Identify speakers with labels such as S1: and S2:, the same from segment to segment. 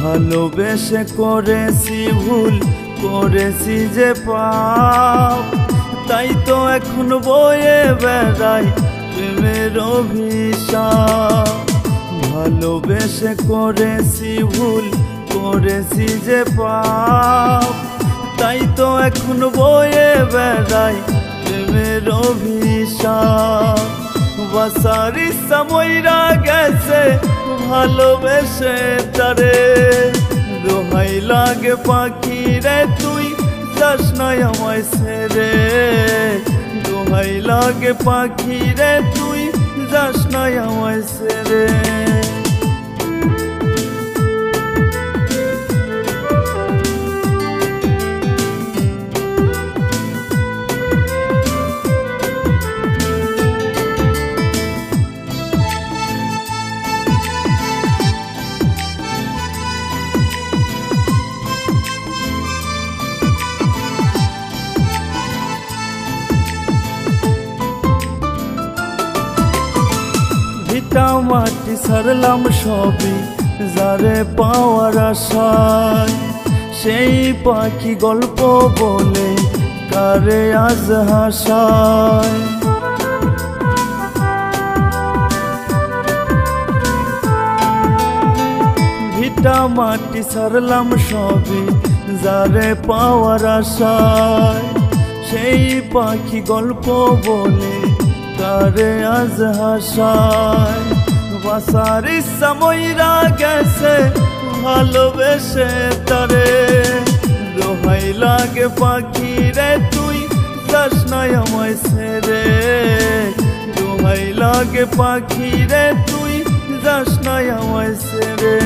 S1: ভালোবেসে করেছি ভুল, করেছি যে পাপ, তাই তো এখন বয়ে বেড়াই প্রেমের অভিশাপ। ভালোবেসে করেছি ভুল, করেছি যে পাপ, তাই তো এখন বয়ে বেড়াই প্রেমের অভিশাপ। বাসার ইচ্ছা মইরা গেছে ভালোবেসে তারে, দোহাই লাগে পাখি রে তুই যাস না আমায় ছেড়ে। দোহাই লাগে পাখি রে তুই যাস না আমায় ছেড়ে। ভিটা মাটি ছাড়লাম সবই যারে পাওয়ার আশায়, সেই পাখি গল্প বলে কারে আজ হাসায়। ভিটা মাটি ছাড়লাম সবই যারে পাওয়ার আশায়, সেই পাখি গল্প বলে কারে আজ হাসায়। বাসার ইচ্ছা মইরা গেছে ভালোবেসে তারে, দোহাই লাগে পাখি রে তুই যাস না আমায় ছেড়ে। দোহাই লাগে পাখি রে তুই যাস না আমায় ছেড়ে।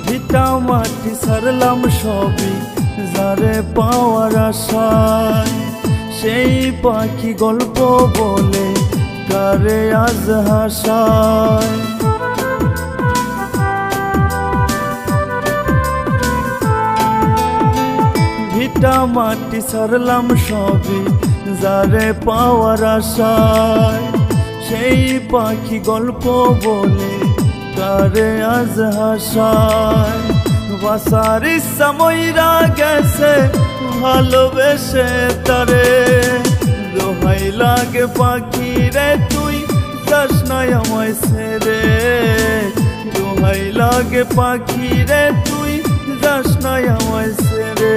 S1: ভিটা মাটি ছাড়লাম সবই যারে পাওয়ার আশায়, সেই পাখি গল্প বলে কারে আজ হাসায়। ভিটা মাটি ছাড়লাম সবই যারে পাওয়ার আশায়, সেই পাখি গল্প বলে কারে আজ হাসায়। বাসার ইচ্ছা মইরা গেছে ভালোবেসে তারে, দোহাই লাগে পাখি রে তুই যাস না আমায় ছেড়ে। দোহাই লাগে পাখি রে তুই যাস না আমায় ছেড়ে।